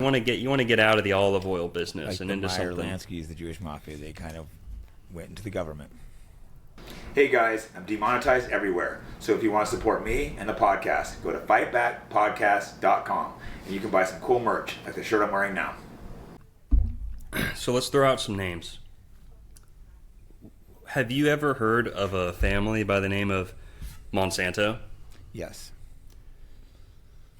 You want to get out of the olive oil business Like and the into Meyer something. Lansky's, the Jewish mafia, they kind of went into the government. Hey guys, I'm demonetized everywhere. So if you want to support me and the podcast, go to fightbackpodcast.com and you can buy some cool merch like the shirt I'm wearing now. So let's throw out some names. Have you ever heard of a family by the name of Monsanto? Yes.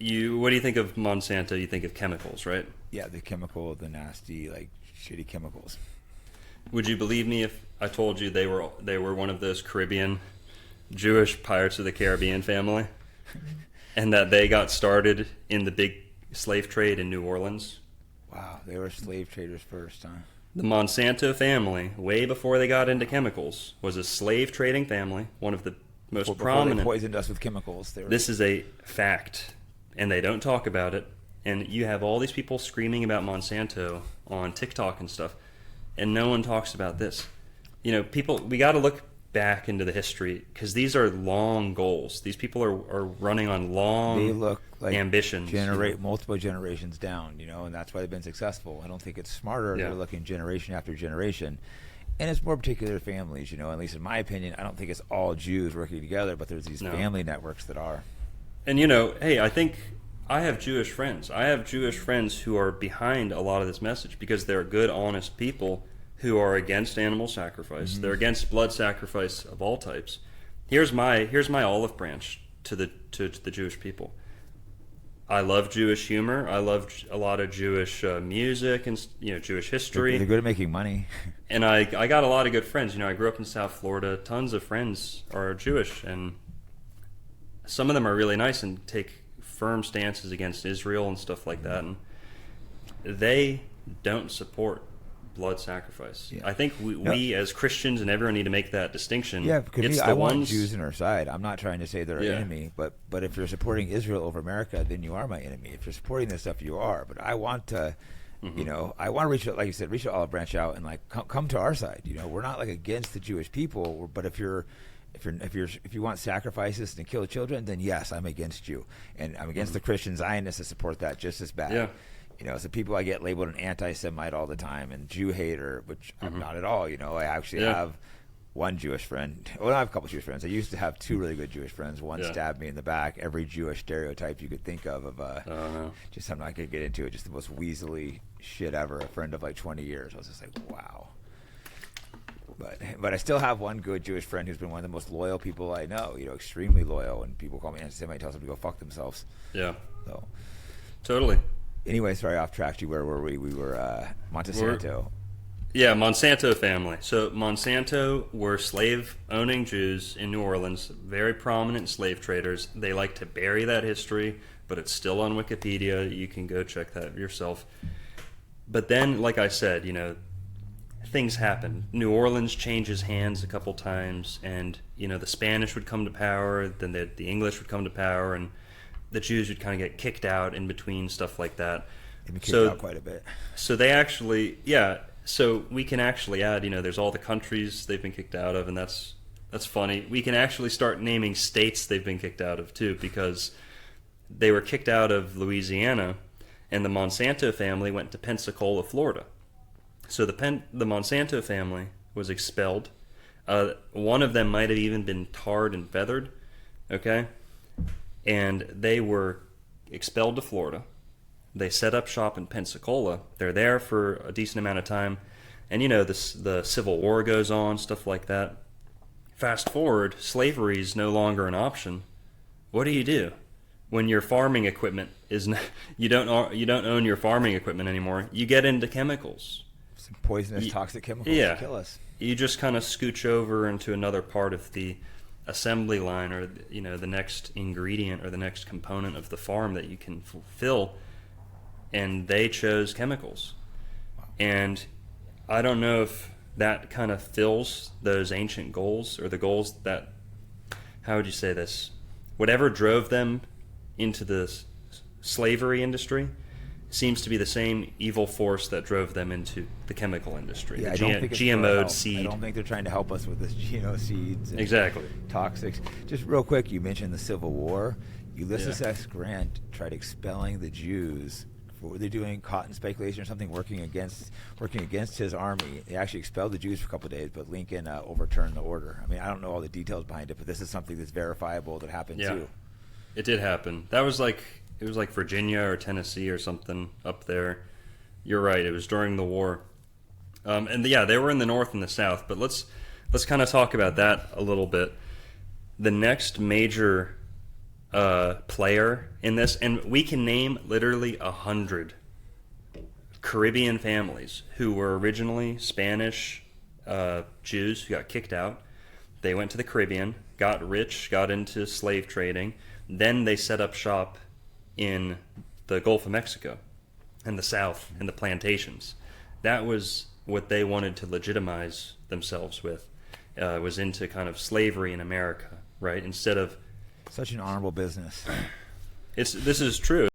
What do you think of Monsanto? You think of chemicals, right? Yeah, the nasty, like shitty chemicals. Would you believe me if I told you they were one of those Caribbean Jewish Pirates of the Caribbean family, and that they got started in the big slave trade in New Orleans? Wow, they were slave traders first, huh? The Monsanto family, way before they got into chemicals, was a slave trading family, one of the most Before prominent. they poisoned us with chemicals. This is a fact, and they don't talk about it. And you have all these people screaming about Monsanto on TikTok and stuff, and no one talks about this. You know, we got to look back into the history, because these are long goals. These people are running on long They look like ambitions. Multiple generations down, and that's why they've been successful. I don't think it's smarter. Yeah. They're looking generation after generation. And it's more particular families, at least in my opinion. I don't think it's all Jews working together, but there's these family networks that are. And, hey, I think I have Jewish friends. I have Jewish friends who are behind a lot of this message because they're good, honest people who are against animal sacrifice. Mm-hmm. They're against blood sacrifice of all types. Here's my olive branch to the Jewish people. I love Jewish humor. I love a lot of Jewish music and Jewish history. They're good at making money. And I got a lot of good friends. I grew up in South Florida. Tons of friends are Jewish, and some of them are really nice and take firm stances against Israel and stuff like that. And they don't support blood sacrifice. Yeah. I think we as Christians and everyone need to make that distinction. Yeah, because I want Jews on our side. I'm not trying to say they're an enemy, but if you're supporting Israel over America, then you are my enemy. If you're supporting this stuff, you are. But I want to, I want to reach out, like you said, reach the olive branch out and like come to our side. We're not like against the Jewish people, but if you want sacrifices and kill children, then yes, I'm against you, and I'm against the Christian Zionists that support that just as bad. Yeah. So people, I get labeled an anti-Semite all the time and Jew hater, which I'm not at all. I actually have one Jewish friend. Well, I have a couple Jewish friends. I used to have two really good Jewish friends. One stabbed me in the back. Every Jewish stereotype you could think of just, I'm not going to get into it, just the most weaselly shit ever. A friend of like 20 years. I was just like, wow. But I still have one good Jewish friend who's been one of the most loyal people I know, extremely loyal. And people call me anti-Semite, tells them to go fuck themselves. Yeah. So. Totally. Anyway, sorry, off track. Where were we? We were Monsanto. Monsanto family. So Monsanto were slave-owning Jews in New Orleans, very prominent slave traders. They like to bury that history, but it's still on Wikipedia. You can go check that yourself. But then, like I said, things happen. New Orleans changes hands a couple times, and the Spanish would come to power, then the English would come to power, and the Jews would kind of get kicked out in between, stuff like that. They've been kicked out quite a bit. So they actually, so we can actually add, there's all the countries they've been kicked out of, and that's funny. We can actually start naming states they've been kicked out of too, because they were kicked out of Louisiana, and the Monsanto family went to Pensacola, Florida. So the Monsanto family was expelled. One of them might have even been tarred and feathered, okay? And they were expelled to Florida. They set up shop in Pensacola. They're there for a decent amount of time. And, the Civil War goes on, stuff like that. Fast forward, slavery is no longer an option. What do? When your farming equipment you don't own your farming equipment anymore, you get into chemicals. Some poisonous, toxic chemicals to kill us. You just kind of scooch over into another part of the assembly line, or the next ingredient or the next component of the farm that you can fulfill, and they chose chemicals. Wow. And I don't know if that kind of fills those ancient goals, or the goals that, how would you say this, whatever drove them into the slavery industry seems to be the same evil force that drove them into the chemical industry. Yeah, the GMO'd seed. I don't think they're trying to help us with this seeds. And exactly. Toxics. Just real quick, you mentioned the Civil War. Ulysses S. Grant tried expelling the Jews what were they doing? Cotton speculation or something, working against his army. They actually expelled the Jews for a couple of days, but Lincoln overturned the order. I mean, I don't know all the details behind it, but this is something that's verifiable that happened too. It did happen. It was like Virginia or Tennessee or something up there. You're right. It was during the war, and they were in the North and the South. But let's kind of talk about that a little bit. The next major player in this, and we can name literally 100 Caribbean families who were originally Spanish Jews who got kicked out. They went to the Caribbean, got rich, got into slave trading. Then they set up shop in the Gulf of Mexico and the South and the plantations. That was what they wanted to legitimize themselves with, was into kind of slavery in America, right? Instead of... Such an honorable business. This is true.